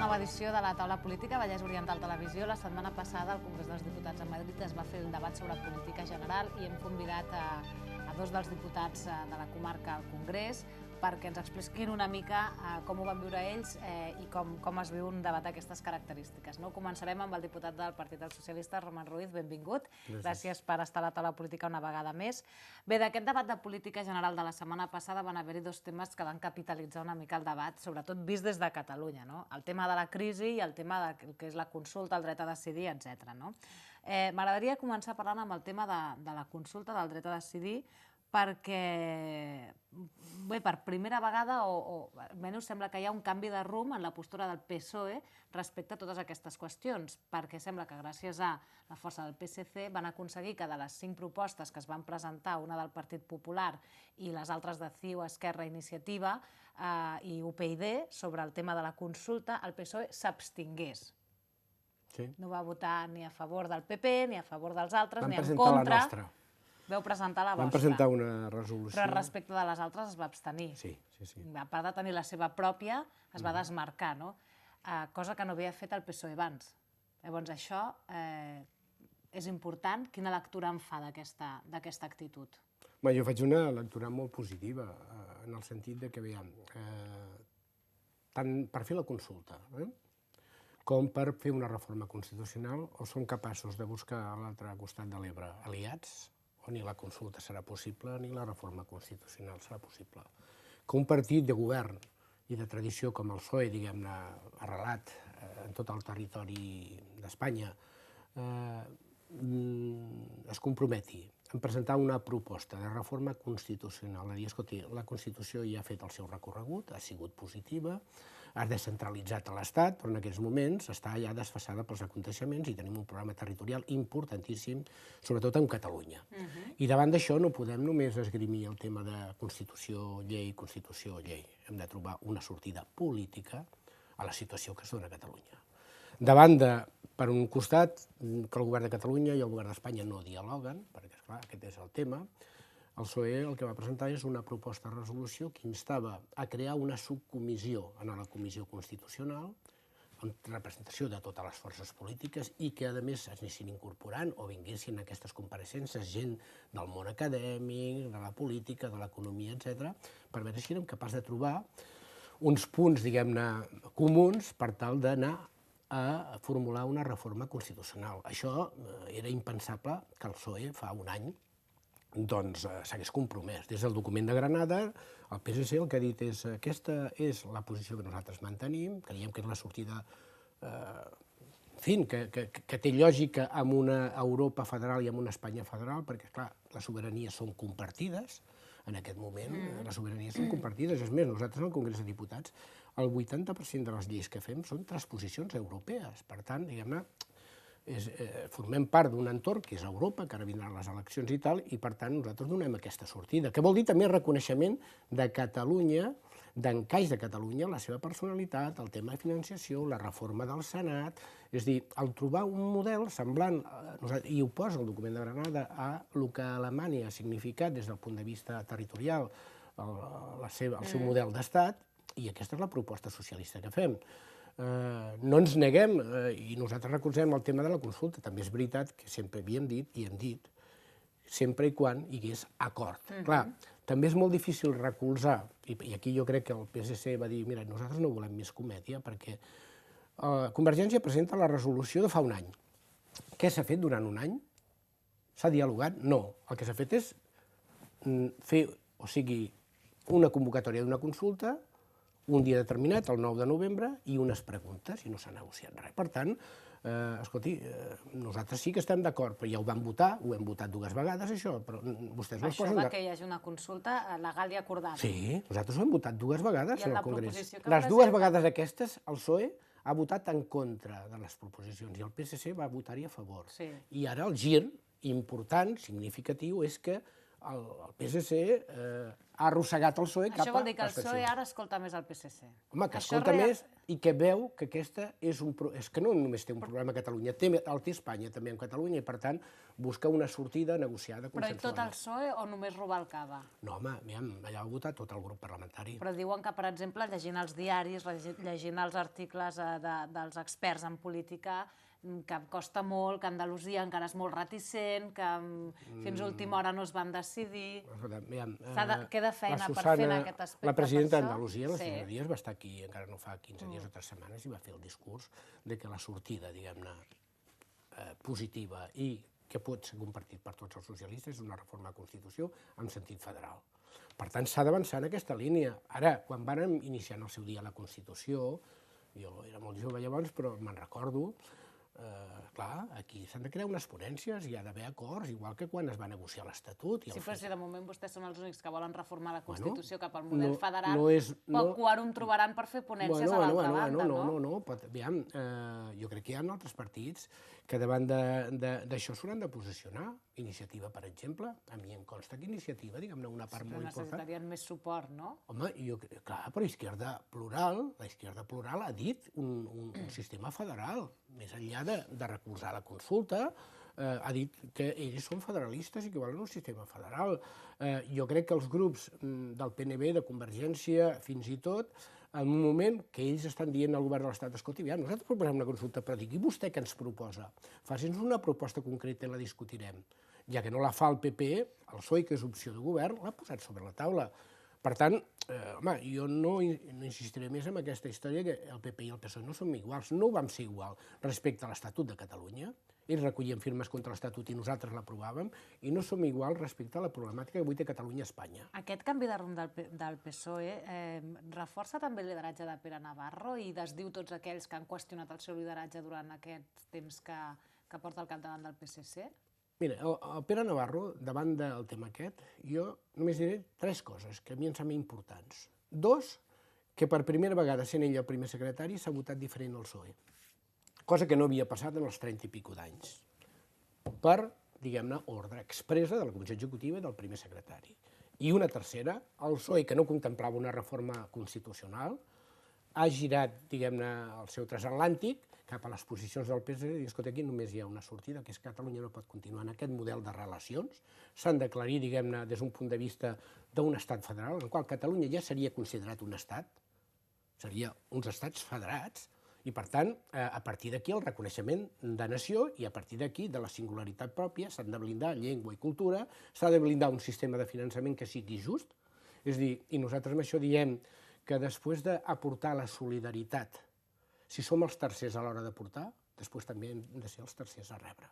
nova edició de la Taula Política, Vallès Oriental Televisió. La setmana passada al Congrés dels Diputats a Madrid es va fer el debat sobre política general i hem convidat a dos dels diputats de la comarca al Congrés perquè ens expliquin una mica com ho van viure ells i com es viu un debat d'aquestes característiques. Començarem amb el diputat del Partit dels Socialistes, Roman Ruiz, benvingut. Gràcies per estar a la Taula Política una vegada més. Bé, d'aquest debat de política general de la setmana passada van haver-hi dos temes que van capitalitzar una mica el debat, sobretot vist des de Catalunya, el tema de la crisi i el tema del que és la consulta, el dret a decidir, etc. M'agradaria començar parlant amb el tema de la consulta, del dret a decidir, perquè per primera vegada, o almenys sembla que hi ha un canvi de rumb en la postura del PSOE respecte a totes aquestes qüestions, perquè sembla que gràcies a la força del PSC van aconseguir que de les 5 propostes que es van presentar, una del Partit Popular i les altres de CiU, Esquerra, Iniciativa i UPyD, sobre el tema de la consulta, el PSOE s'abstingués. No va votar ni a favor del PP, ni a favor dels altres, ni en contra. Vau presentar la vostra. Vam presentar una resolució. Però respecte de les altres es va abstenir. Sí. A part de tenir la seva pròpia, es va desmarcar, cosa que no havia fet el PSOE abans. Llavors això és important. Quina lectura en fa d'aquesta actitud? Jo faig una lectura molt positiva, en el sentit que, tant per fer la consulta com per fer una reforma constitucional, o som capaços de buscar a l'altre costat de l'Ebre aliats, o ni la consulta serà possible ni la reforma constitucional serà possible. Que un partit de govern i de tradició com el PSOE, diguem-ne, arrelat en tot el territori d'Espanya, es comprometi a presentar una proposta de reforma constitucional, a dir, escolti, la Constitució ja ha fet el seu recorregut, ha sigut positiva, ha descentralitzat l'Estat, però en aquests moments està ja desfasada pels aconteixements i tenim un programa territorial importantíssim, sobretot en Catalunya. I davant d'això no podem només esgrimir el tema de Constitució-llei, Constitució-llei. Hem de trobar una sortida política a la situació que es dona a Catalunya. Davant de, per un costat, que el govern de Catalunya i el govern d'Espanya no dialoguen, perquè, esclar, aquest és el tema, el PSOE el que va presentar és una proposta de resolució que instava a crear una subcomissió en la Comissió Constitucional amb representació de totes les forces polítiques i que, a més, s'anessin incorporant o vinguessin aquestes compareixences gent del món acadèmic, de la política, de l'economia, etc., per veure si érem capaços de trobar uns punts, diguem-ne, comuns per tal d'anar a formular una reforma constitucional. Això era impensable que el PSOE fa un any s'hagués compromès. Des del document de Granada, el PSC el que ha dit és aquesta és la posició que nosaltres mantenim, creiem que és la sortida, que té lògica amb una Europa federal i amb una Espanya federal, perquè, clar, les sobiranies són compartides, en aquest moment les sobiranies són compartides. És més, nosaltres al Congrés de Diputats, el 80% de les lleis que fem són transposicions europees. Per tant, diguem-ne, formem part d'un entorn que és Europa, que ara vindran les eleccions i tal, i per tant nosaltres donem aquesta sortida, que vol dir també reconeixement de Catalunya, d'encaix de Catalunya, la seva personalitat, el tema de financiació, la reforma del Senat, és a dir, el trobar un model semblant, i ho posa el document de Granada, a el que Alemanya ha significat des del punt de vista territorial, el seu model d'estat, i aquesta és la proposta socialista que fem. No ens neguem, i nosaltres recolzem el tema de la consulta. També és veritat que sempre havíem dit i hem dit, sempre i quan hi hagués acord. Clar, també és molt difícil recolzar, i aquí jo crec que el PSC va dir, mira, nosaltres no volem més comèdia, perquè Convergència presenta la resolució de fa un any. Què s'ha fet durant un any? S'ha dialogat? No. El que s'ha fet és fer, o sigui, una convocatòria d'una consulta, un dia determinat, el 9 de novembre, i unes preguntes, i no s'ha negociat res. Per tant, escolti, nosaltres sí que estem d'acord, però ja ho vam votar, ho hem votat 2 vegades, això, però vostès no es posen... Això que hi hagi una consulta legal i acordada. Sí, nosaltres ho hem votat 2 vegades en el Congrés. Les 2 presenta... vegades aquestes, el PSOE ha votat en contra de les proposicions, i el PSC va votar-hi a favor. I ara el gir important, significatiu, és que el PSC ha arrossegat el PSOE cap a Això vol dir que el l'abstenció. PSOE ara escolta més el PSC. Home, que escolta més i que veu que aquesta és un... És que no només té un problema a Catalunya, el té Espanya també en Catalunya i, per tant, busca una sortida negociada, Però i consensuada. tot el PSOE o només Rubalcaba? No, home, allà ha votat tot el grup parlamentari. Però diuen que, per exemple, llegint els diaris, llegint els articles dels experts en política, que costa molt, que Andalusia encara és molt reticent, que fins a última hora no es van decidir. Queda feina per fer en aquest aspecte. La presidenta d'Andalusia, la senyora Díaz, va estar aquí, encara no fa 15 dies o 3 setmanes, i va fer el discurs de que la sortida, diguem-ne, positiva i que pot ser compartit per tots els socialistes és una reforma de la Constitució en sentit federal. Per tant, s'ha d'avançar en aquesta línia. Ara, quan vàrem iniciar en el seu dia la Constitució, jo era molt jove llavors, però me'n recordo, clar, aquí s'han de crear unes ponències, hi ha d'haver acords, igual que quan es va negociar l'Estatut. Sí, però si de moment vostès són els únics que volen reformar la Constitució cap al model federal, poc quòrum trobaran per fer ponències a l'altra banda, no? No, aviam, jo crec que hi ha altres partits que davant d'això s'hauran de posicionar. Iniciativa, per exemple, a mi em consta que Iniciativa, diguem-ne, una part molt important... Però necessitarien més suport, no? Home, clar, però la Izquierda Plural ha dit un sistema federal, més enllà de recolzar la consulta, ha dit que ells són federalistes i que volen un sistema federal. Jo crec que els grups del PNB, de Convergència, fins i tot, en un moment que ells estan dient al govern de l'Estat, escolti, nosaltres proposem una consulta, però digui vostè què ens proposa. Faci'ns una proposta concreta i la discutirem. Ja que no la fa el PP, el PSOE, que és opció de govern, l'ha posat sobre la taula. Per tant, home, jo no insistiré més en aquesta història que el PP i el PSOE no som iguals. No vam ser igual respecte a l'Estatut de Catalunya. Ells recollien firmes contra l'Estatut i nosaltres l'aprovàvem, i no som igual respecte a la problemàtica que avui té Catalunya a Espanya. Aquest canvi de rumb del PSOE reforça també el lideratge de Pere Navarro i desdiu tots aquells que han qüestionat el seu lideratge durant aquest temps que porta al capdavant del PSC? Mira, el Pere Navarro, davant del tema aquest, jo només diré 3 coses que a mi em semblen importants. 2, que per primera vegada, sent ell el primer secretari, s'ha votat diferent al PSOE, cosa que no havia passat en els 30 i pico d'anys, per, diguem-ne, ordre expressa de la Comissió Executiva i del primer secretari. I una tercera, el PSOE, que no contemplava una reforma constitucional, ha girat, diguem-ne, el seu transatlàntic cap a les posicions del PSC i diu, escolta, aquí només hi ha una sortida, que és que Catalunya no pot continuar en aquest model de relacions, s'han d'aclarir, diguem-ne, des d'un punt de vista d'un estat federal, en el qual Catalunya ja seria considerat un estat, seria uns estats federats, i per tant, a partir d'aquí el reconeixement de nació i a partir d'aquí de la singularitat pròpia s'han de blindar llengua i cultura, s'ha de blindar un sistema de finançament que sigui just, és a dir, i nosaltres amb això diem que després d'aportar la solidaritat, si som els tercers a l'hora d'aportar, després també hem de ser els tercers a rebre.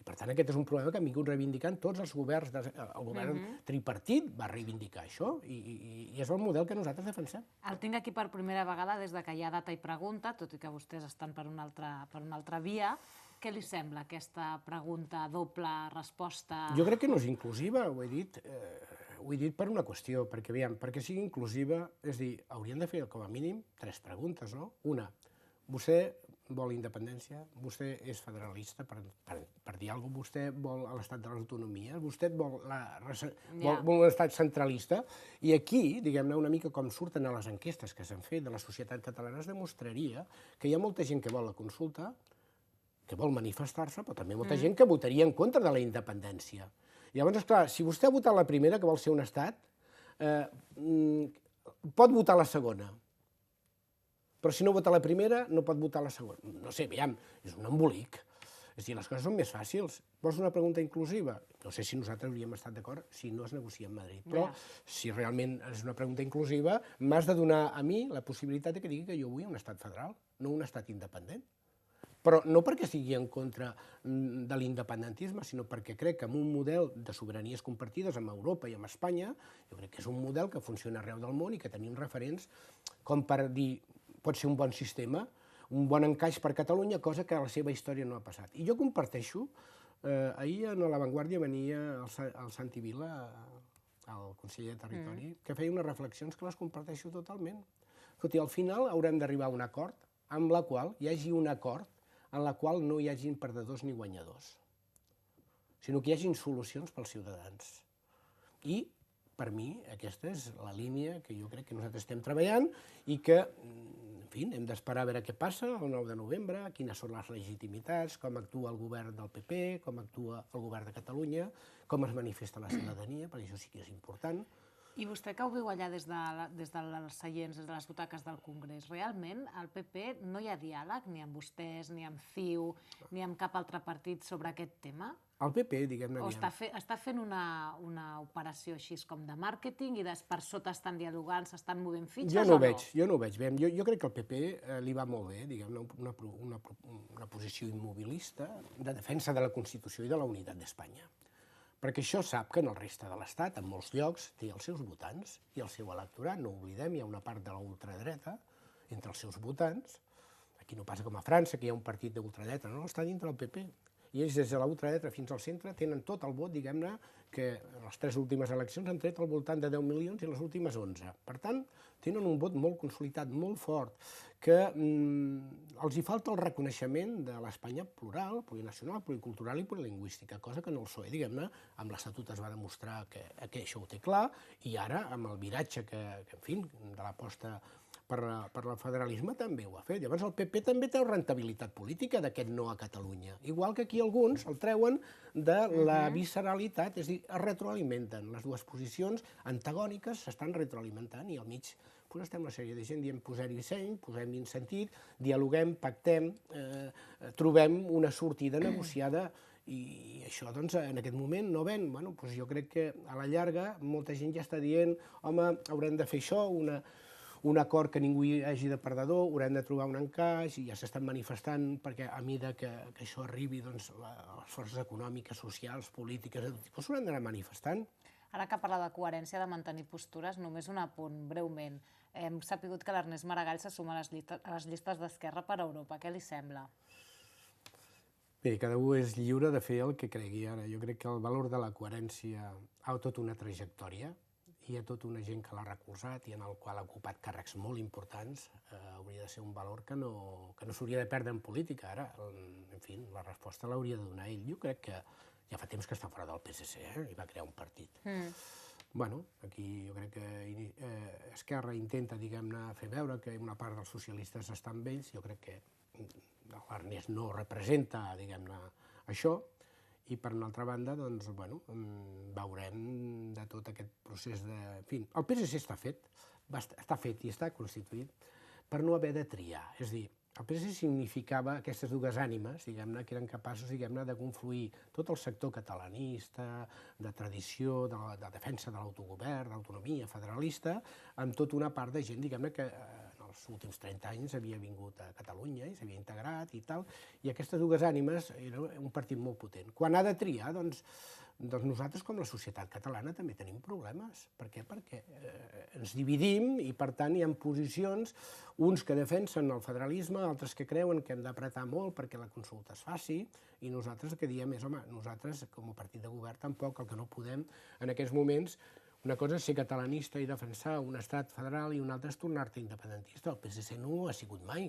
I per tant aquest és un problema que han vingut reivindicant tots els governs, el govern tripartit va reivindicar això i és el model que nosaltres defensem. El tinc aquí per primera vegada des que hi ha data i pregunta, tot i que vostès estan per una altra via. Què li sembla aquesta pregunta doble resposta? Jo crec que no és inclusiva, ho he dit per una qüestió, perquè aviam, perquè sigui inclusiva, és dir, haurien de fer com a mínim 3 preguntes, no? Una, vostè vol independència, vostè és federalista, per dir alguna cosa, vostè vol l'estat de les autonomies, vostè vol un estat centralista, i aquí, diguem-ne, una mica com surten a les enquestes que s'han fet de la societat catalana, es demostraria que hi ha molta gent que vol la consulta, que vol manifestar-se, però també molta gent que votaria en contra de la independència. Llavors, esclar, si vostè ha votat la primera, que vol ser un estat, pot votar la segona. Però si no vota la primera, no pot votar la segona. No sé, aviam, és un embolic. És a dir, les coses són més fàcils. Vols una pregunta inclusiva? No sé si nosaltres hauríem estat d'acord si no es negocia a Madrid. Però si realment és una pregunta inclusiva, m'has de donar a mi la possibilitat que digui que jo vull un estat federal, no un estat independent. Però no perquè estigui en contra de l'independentisme, sinó perquè crec que amb un model de sobiranies compartides amb Europa i amb Espanya, jo crec que és un model que funciona arreu del món i que tenim referents com per dir pot ser un bon sistema, un bon encaix per Catalunya, cosa que a la seva història no ha passat. I jo comparteixo, ahir a La Vanguardia venia el Santi Vila, el conseller de Territori, que feia unes reflexions que les comparteixo totalment. Escolti, al final haurem d'arribar a un acord amb la qual hi hagi un acord en la qual no hi hagin perdedors ni guanyadors, sinó que hi hagin solucions pels ciutadans. I per mi, aquesta és la línia que jo crec que nosaltres estem treballant i que, en fi, hem d'esperar a veure què passa el 9 de novembre, quines són les legitimitats, com actua el govern del PP, com actua el govern de Catalunya, com es manifesta la ciutadania, perquè això sí que és important. I vostè que ho viu allà des dels seients, des de les butaques del Congrés, realment al PP no hi ha diàleg ni amb vostès, ni amb CiU, ni amb cap altre partit sobre aquest tema? El PP, diguem-ne... O està fent una operació així com de màrqueting i per sota estan dialogant, s'estan movent fitxes o no? Jo no ho veig bé. Jo crec que al PP li va molt bé, diguem-ne, una posició immobilista de defensa de la Constitució i de la unitat d'Espanya. Perquè això sap que en el reste de l'Estat, en molts llocs, té els seus votants i el seu electorat. No ho oblidem, hi ha una part de la ultradreta entre els seus votants. Aquí no passa com a França, que hi ha un partit d'ultradreta, no, està dintre del PP. I ells, des de la ultradreta fins al centre, tenen tot el vot, diguem-ne, que en les 3 últimes eleccions han tret al voltant de 10 milions i les últimes 11. Per tant, tenen un vot molt consolidat, molt fort, que els hi falta el reconeixement de l'Espanya plural, plurinacional, pluricultural i plurilingüística, cosa que en el PSOE, diguem-ne, amb l'Estatut es va demostrar que això ho té clar, i ara, amb el viratge en fi, de l'aposta per al federalisme també ho ha fet. Llavors el PP també té rendibilitat política d'aquest no a Catalunya. Igual que aquí alguns el treuen de la visceralitat, és a dir, es retroalimenten. Les dues posicions antagòniques s'estan retroalimentant i al mig estem una sèrie de gent dient posem-hi seny, posem-hi sentit, dialoguem, pactem, trobem una sortida negociada i això doncs en aquest moment no ven. Bueno, doncs jo crec que a la llarga molta gent ja està dient home, haurem de fer això, un acord que ningú hi hagi de perdedor, haurem de trobar un encaix i ja s'estan manifestant perquè a mesura que això arribi, doncs, les forces econòmiques, socials, polítiques, de tot tipus s'hauran d'anar manifestant. Ara que parla de coherència, de mantenir postures, només un apunt, breument. Hem sapigut que l'Ernest Maragall se suma a les llistes d'Esquerra per Europa. Què li sembla? Bé, cada un és lliure de fer el que cregui ara. Jo crec que el valor de la coherència ha tota una trajectòria. Hi ha tota una gent que l'ha recolzat i en el qual ha ocupat càrrecs molt importants. Hauria de ser un valor que no s'hauria de perdre en política. Ara, en fi, la resposta l'hauria de donar ell. Jo crec que ja fa temps que està fora del PSC, i va crear un partit. Bueno, aquí jo crec que Esquerra intenta, diguem-ne, fer veure que una part dels socialistes està amb ells. Jo crec que l'Ernest no representa, diguem-ne, això. I per una altra banda, doncs, bueno, veurem de tot aquest procés de... En fi, el PSC està fet i està constituït per no haver de triar. És a dir, el PSC significava aquestes dues ànimes, diguem-ne, que eren capaços, diguem-ne, de confluir tot el sector catalanista, de tradició, de defensa de l'autogovern, d'autonomia federalista, amb tota una part de gent, diguem-ne, que els últims 30 anys havia vingut a Catalunya i s'havia integrat i tal, i aquestes dues ànimes era un partit molt potent. Quan ha de triar, doncs nosaltres, com la societat catalana, també tenim problemes. Per què? Perquè ens dividim i, per tant, hi ha posicions, uns que defensen el federalisme, altres que creuen que hem d'apretar molt perquè la consulta es faci, i nosaltres el que diem és, home, nosaltres, com a partit de govern, tampoc el que no podem en aquests moments. Una cosa és ser catalanista i defensar un estat federal i una altra és tornar-te independentista. El PSC no ho ha sigut mai.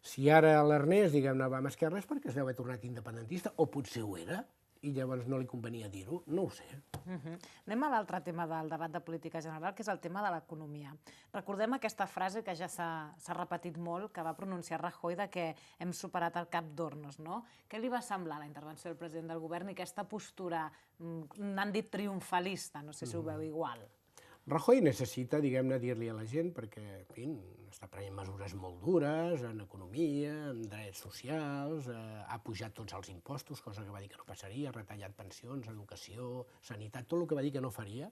Si ara l'Ernest, diguem-ne, va amb Esquerra és perquè es deu haver tornat independentista, o potser ho era, i llavors no li convenia dir-ho, no ho sé. Anem a l'altre tema del debat de política general, que és el tema de l'economia. Recordem aquesta frase que ja s'ha repetit molt, que va pronunciar Rajoy, de que hem superat el cap d'Hornos, no? Què li va semblar la intervenció del president del govern i aquesta postura, n'han dit triomfalista, no sé si ho veu igual? Rajoy necessita, diguem-ne, dir-li a la gent, perquè, en fi, està prenent mesures molt dures en economia, en drets socials, ha pujat tots els impostos, cosa que va dir que no passaria, ha retallat pensions, educació, sanitat, tot el que va dir que no faria,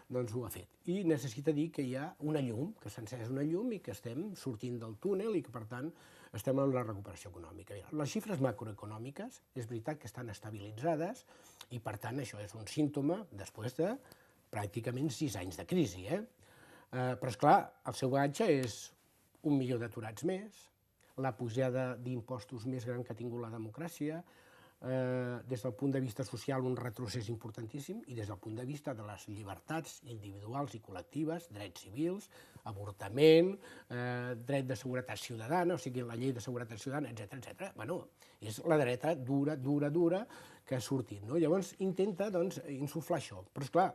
doncs ho ha fet. I necessita dir que hi ha una llum, que s'ha encès una llum i que estem sortint del túnel i que, per tant, estem en la recuperació econòmica. Les xifres macroeconòmiques és veritat que estan estabilitzades i, per tant, això és un símptoma després de pràcticament 6 anys de crisi. Però, esclar, el seu bagatge és 1 milió d'aturats més, la pujada d'impostos més gran que ha tingut la democràcia, des del punt de vista social un retrocés importantíssim i des del punt de vista de les llibertats individuals i col·lectives, drets civils, avortament, dret de seguretat ciutadana, o sigui, la llei de seguretat ciutadana, etc. Bueno, és la dreta dura que ha sortit. Llavors intenta insuflar això. Però, esclar,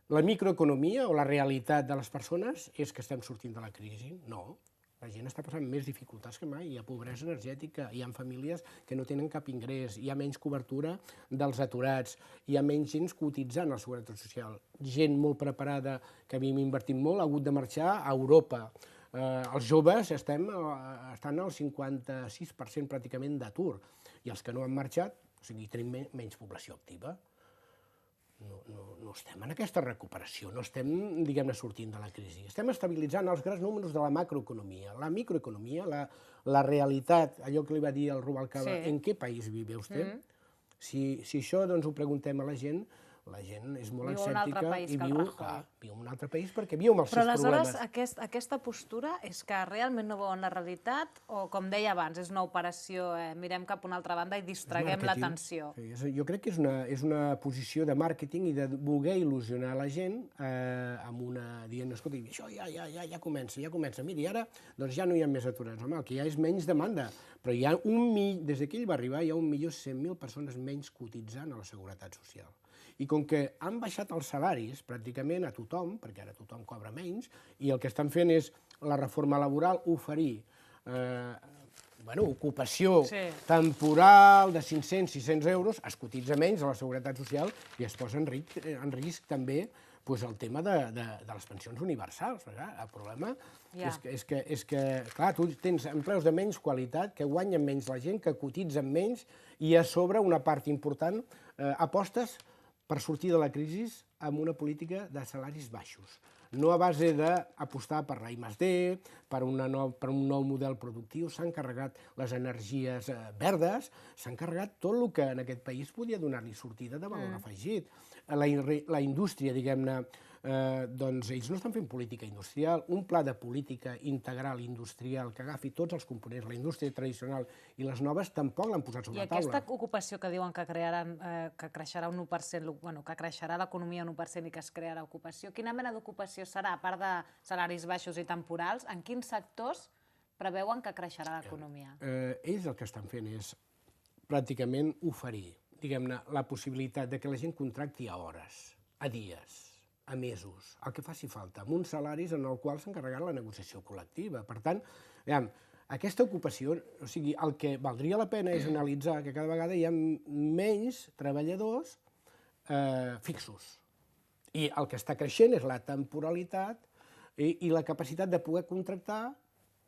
La microeconomia o la realitat de les persones és que estem sortint de la crisi? No. La gent està passant més dificultats que mai. Hi ha pobresa energètica, hi ha famílies que no tenen cap ingrés, hi ha menys cobertura dels aturats, hi ha menys gent cotitzant a la Seguretat Social. Gent molt preparada, que havíem invertit molt, ha hagut de marxar a Europa. Els joves estan al 56% pràcticament d'atur, i els que no han marxat, o sigui, tenim menys població activa. No estem en aquesta recuperació, no estem, diguem-ne, sortint de la crisi. Estem estabilitzant els grans números de la macroeconomia. La microeconomia, la realitat, allò que li va dir el Rubalcaba, en què país vive vostè? Si això doncs, ho preguntem a la gent és molt escèptica i viu en un altre país perquè viu amb els seus problemes. Però aleshores aquesta postura és que realment no veuen la realitat o, com deia abans, és una operació, mirem cap a una altra banda i distraguem l'atenció? Jo crec que és una posició de màrqueting i de voler il·lusionar la gent amb una dient, escolta, això ja comença. Miri, ara ja no hi ha més aturats. Home, el que hi ha és menys demanda, però hi ha des que ell va arribar hi ha 1.100.000 persones menys cotitzant a la Seguretat Social. I com que han baixat els salaris pràcticament a tothom, perquè ara tothom cobra menys, i el que estan fent és la reforma laboral, oferir ocupació temporal de 500-600 euros, es cotitza menys a la Seguretat Social i es posa en risc també el tema de les pensions universals. El problema és que, clar, tu tens empleus de menys qualitat, que guanyen menys la gent, que cotitzen menys, i a sobre una part important apostes per sortir de la crisi amb una política de salaris baixos. No a base d'apostar per l'I+D, per un nou model productiu, s'han carregat les energies verdes, s'han carregat tot el que en aquest país podia donar-li sortida de valor afegit. La indústria, diguem-ne, doncs ells no estan fent política industrial, un pla de política integral industrial que agafi tots els components, la indústria tradicional i les noves, tampoc l'han posat sobre la taula. I aquesta ocupació que diuen que creixerà un 1%, que creixerà l'economia un 1% i que es crearà ocupació, quina mena d'ocupació serà, a part de salaris baixos i temporals, en quins sectors preveuen que creixerà l'economia? Ells el que estan fent és pràcticament oferir, diguem-ne, la possibilitat de que la gent contracti a hores, a dies, a mesos, el que faci falta, amb uns salaris en els quals s'ha encarregat la negociació col·lectiva. Per tant, aquesta ocupació, o sigui, el que valdria la pena és analitzar que cada vegada hi ha menys treballadors fixos. I el que està creixent és la temporalitat i la capacitat de poder contractar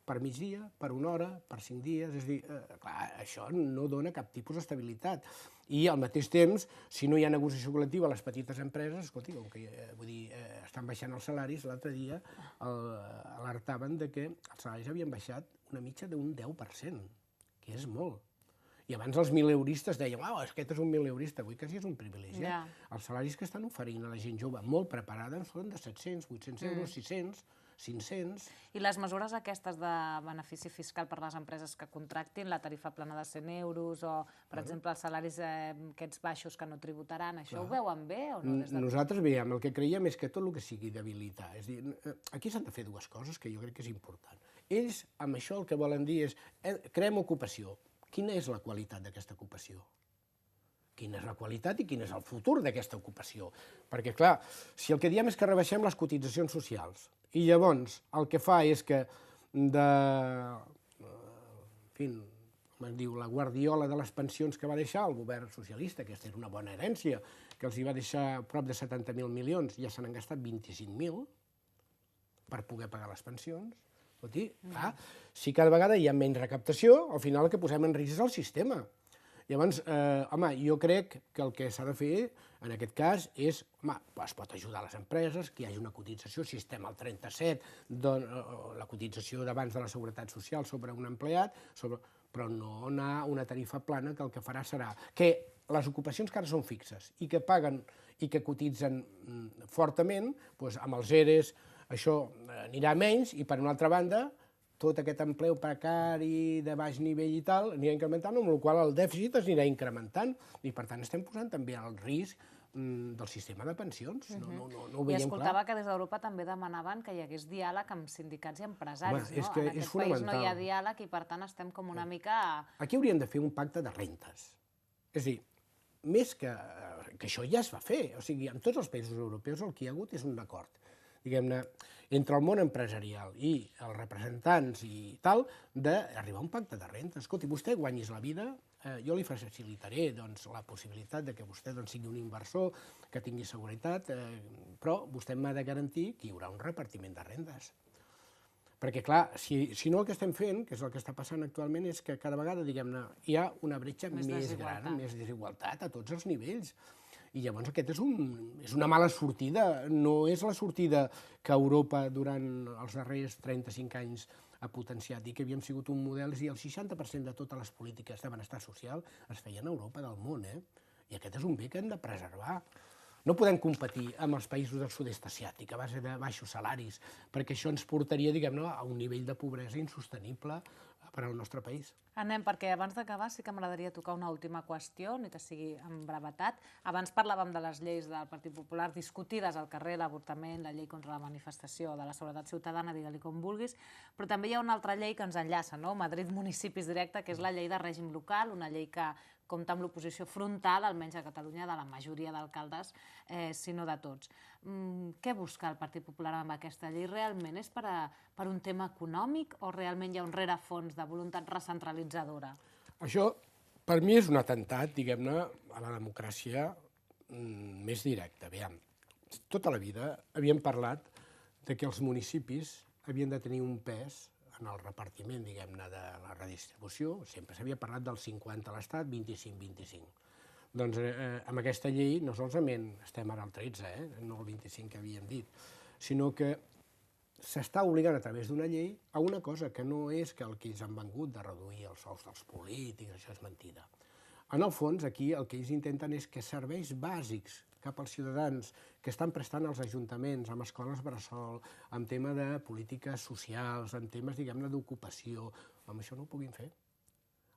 per migdia, per una hora, per 5 dies, és a dir, clar, això no dona cap tipus d'estabilitat. I al mateix temps, si no hi ha negociació col·lectiva a les petites empreses, escolti, com que estan baixant els salaris, l'altre dia alertaven que els salaris havien baixat una mitja d'un 10%, que és molt. I abans els mileuristes deien, aquest és un mileurista, avui quasi és un privilegiat. Els salaris que estan oferint a la gent jove molt preparada són de 700, 800 euros, 600, 500... I les mesures aquestes de benefici fiscal per a les empreses que contractin, la tarifa plana de 100 euros o, per exemple, els salaris aquests baixos que no tributaran, això ho veuen bé o no? Nosaltres veiem, el que creiem és que tot el que sigui d'habilitar, és a dir, aquí s'han de fer dues coses que jo crec que és important. Ells, amb això, el que volen dir és, creem ocupació. Quina és la qualitat d'aquesta ocupació? Quina és la qualitat i quin és el futur d'aquesta ocupació? Perquè, clar, si el que diem és que rebaixem les cotitzacions socials i llavors el que fa és que la guardiola de les pensions que va deixar el govern socialista, aquesta era una bona herència, que els hi va deixar prop de 70.000 milions, ja se n'han gastat 25.000 per poder pagar les pensions. Si cada vegada hi ha menys recaptació, al final el que posem en risc és el sistema. Llavors, jo crec que el que s'ha de fer, en aquest cas, és, es pot ajudar les empreses, que hi hagi una cotització, si estem al 37, la cotització d'abans de la Seguretat Social sobre un empleat, però no anar a una tarifa plana que el que farà serà que les ocupacions que ara són fixes i que paguen i que cotitzen fortament, amb els EREs això anirà menys i, per una altra banda, tot aquest empleu precari de baix nivell i tal anirà incrementant, amb la qual cosa el dèficit es anirà incrementant i, per tant, estem posant també el risc del sistema de pensions. No ho veiem clar. I escoltava que des d'Europa també demanaven que hi hagués diàleg amb sindicats i empresaris. És que és fonamental. En aquest país no hi ha diàleg i, per tant, estem com una mica... Aquí hauríem de fer un pacte de rentes. És a dir, més que això ja es va fer. O sigui, en tots els països europeus el que hi ha hagut és un acord, diguem-ne, entre el món empresarial i els representants i tal, d'arribar a un pacte de renta. Escolti, vostè guanyis la vida, jo li facilitaré la possibilitat de que vostè sigui un inversor, que tingui seguretat, però vostè m'ha de garantir que hi haurà un repartiment de rendes. Perquè, clar, si no el que estem fent, que és el que està passant actualment, és que cada vegada, diguem-ne, hi ha una bretxa més gran, més desigualtat a tots els nivells. I llavors aquest és una mala sortida, no és la sortida que Europa durant els darrers 35 anys ha potenciat i que havíem sigut un model, i el 60% de totes les polítiques de benestar social es feien a Europa del món, i aquest és un bé que hem de preservar. No podem competir amb els països del sud-est asiàtic a base de baixos salaris, perquè això ens portaria, diguem-ne, a un nivell de pobresa insostenible per al nostre país. Anem, perquè abans d'acabar sí que m'agradaria tocar una última qüestió, ni que sigui en brevetat. Abans parlàvem de les lleis del Partit Popular discutides al carrer, l'avortament, la llei contra la manifestació, de la seguretat ciutadana, digue-li com vulguis, però també hi ha una altra llei que ens enllaça, no? Madrid Municipis Directe, que és la llei de règim local, una llei que compta amb l'oposició frontal, almenys a Catalunya, de la majoria d'alcaldes, si no de tots. Què busca el Partit Popular amb aquesta llei? Realment és per un tema econòmic o realment hi ha un rerefons de voluntat recentralitzadora? Això, per mi, és un atemptat, diguem-ne, a la democràcia més directa. Aviam, tota la vida havíem parlat de que els municipis havien de tenir un pes en el repartiment, diguem-ne, de la redistribució. Sempre s'havia parlat del 50 a l'Estat, 25-25. Doncs amb aquesta llei no solament estem ara al 13, no el 25 que havíem dit, sinó que s'està obligant a través d'una llei a una cosa que no és que el que ells han vengut de reduir els sous dels polítics, això és mentida. En el fons, aquí el que ells intenten és que serveis bàsics cap als ciutadans que estan prestant als ajuntaments, amb escoles bressol, amb tema de polítiques socials, amb temes, diguem-ne, d'ocupació, amb això no ho puguin fer.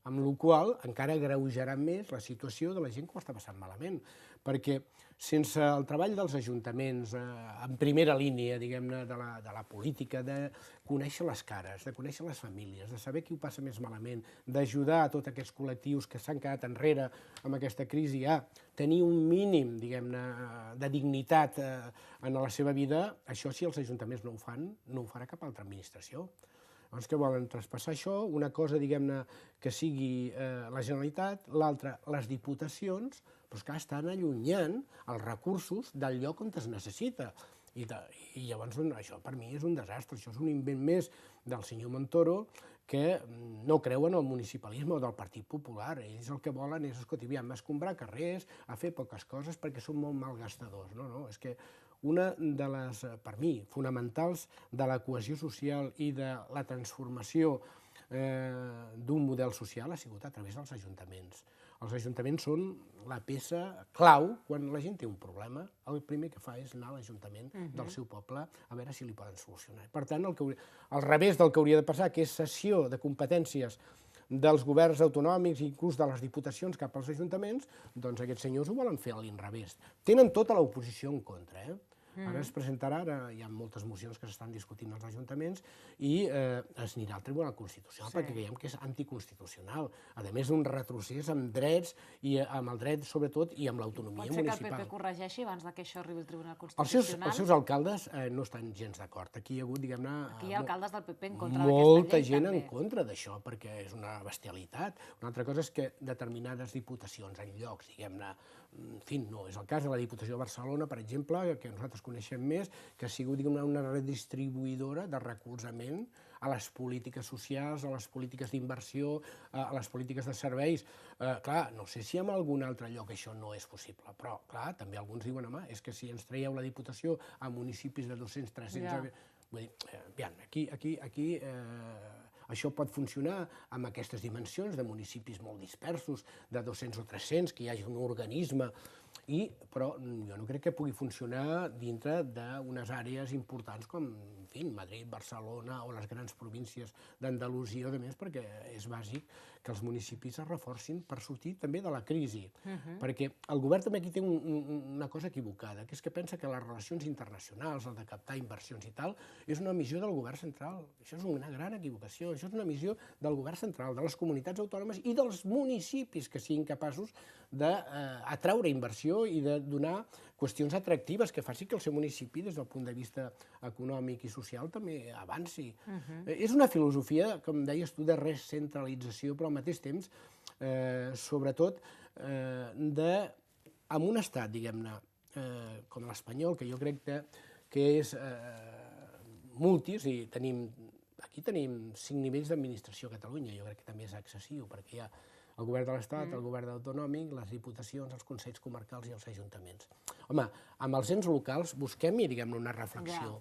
Amb la qual cosa encara agreujarà més la situació de la gent que ho està passant malament, perquè sense el treball dels ajuntaments en primera línia, diguem-ne, de la política, de conèixer les cares, de conèixer les famílies, de saber qui ho passa més malament, d'ajudar a tots aquests col·lectius que s'han quedat enrere amb aquesta crisi a tenir un mínim, diguem-ne, de dignitat en la seva vida, això si els ajuntaments no ho fan, no ho farà cap altra administració. Llavors, què volen? Traspassar això, una cosa, diguem-ne, que sigui la Generalitat, l'altra, les diputacions, però és que estan allunyant els recursos del lloc on es necessita. I llavors això per mi és un desastre, això és un invent més del senyor Montoro que no creu en el municipalisme o del Partit Popular. Ells el que volen és, escolta, aviam, escombrar carrers, a fer poques coses perquè són molt malgastadors. No, és que una de les, per mi, fonamentals de la cohesió social i de la transformació d'un model social ha sigut a través dels ajuntaments. Els ajuntaments són la peça clau quan la gent té un problema. El primer que fa és anar a l'Ajuntament del seu poble a veure si li poden solucionar. Per tant, al revés del que hauria de passar, que és cessió de competències dels governs autonòmics i inclús de les diputacions cap als ajuntaments, doncs aquests senyors ho volen fer a l'inrevés. Tenen tota l'oposició en contra, Ara es presentarà, ara hi ha moltes mocions que s'estan discutint als ajuntaments i es anirà al Tribunal Constitucional perquè creiem que és anticonstitucional. A més, un retrocés amb drets i amb el dret, sobretot, i amb l'autonomia municipal. Pot ser que el PP corregeixi abans que això arribi al Tribunal Constitucional? Els seus alcaldes no estan gens d'acord. Aquí hi ha hagut, diguem-ne... Aquí hi ha alcaldes del PP en contra d'aquesta llei, molta gent en contra d'això, perquè és una bestialitat. Una altra cosa és que determinades diputacions en llocs, diguem-ne, en fi, no és el cas de la Diputació de Barcelona, per exemple, que nosaltres coneixem més, que ha sigut, diguem-ne, una redistribuïdora de recolzament a les polítiques socials, a les polítiques d'inversió, a les polítiques de serveis. Clar, no sé si en algun altre lloc això no és possible, però, clar, també alguns diuen, home, és que si ens traieu la Diputació a municipis de 200, 300... Vull dir, aquí això pot funcionar amb aquestes dimensions de municipis molt dispersos, de 200 o 300, que hi hagi un organisme, però jo no crec que pugui funcionar dintre d'unes àrees importants com, en fi, Madrid, Barcelona o les grans províncies d'Andalusia, a més, perquè és bàsic que els municipis es reforcin per sortir també de la crisi. Perquè el govern també aquí té una cosa equivocada, que és que pensa que les relacions internacionals, el de captar inversions i tal, és una missió del govern central. Això és una gran equivocació. Això és una missió del govern central, de les comunitats autònomes i dels municipis que siguin capaços d'atraure inversió i de donar qüestions atractives que faci que el seu municipi, des del punt de vista econòmic i social, també avanci. És una filosofia, com deies tu, de recentralització, però al mateix temps, sobretot, amb un estat, diguem-ne, com l'espanyol, que jo crec que és multis, i aquí tenim 5 nivells d'administració a Catalunya, jo crec que també és excessiu, perquè hi ha el govern de l'Estat, el govern autonòmic, les diputacions, els consells comarcals i els ajuntaments. Home, amb els ens locals busquem-hi, diguem-ne, una reflexió.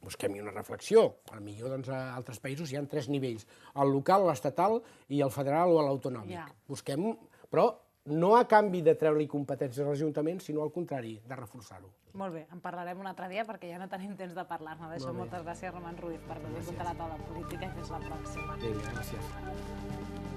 Busquem-hi una reflexió. Potser doncs, a altres països hi ha 3 nivells, el local, l'estatal i el federal o l'autonòmic. Busquem, però no a canvi de treure-li competències als ajuntaments, sinó al contrari, de reforçar-ho. Molt bé, en parlarem un altre dia perquè ja no tenim temps de parlar-ne d'això. Moltes gràcies, Roman Ruiz, per venir a contar la taula política i fins la pròxima. Vinga, gràcies.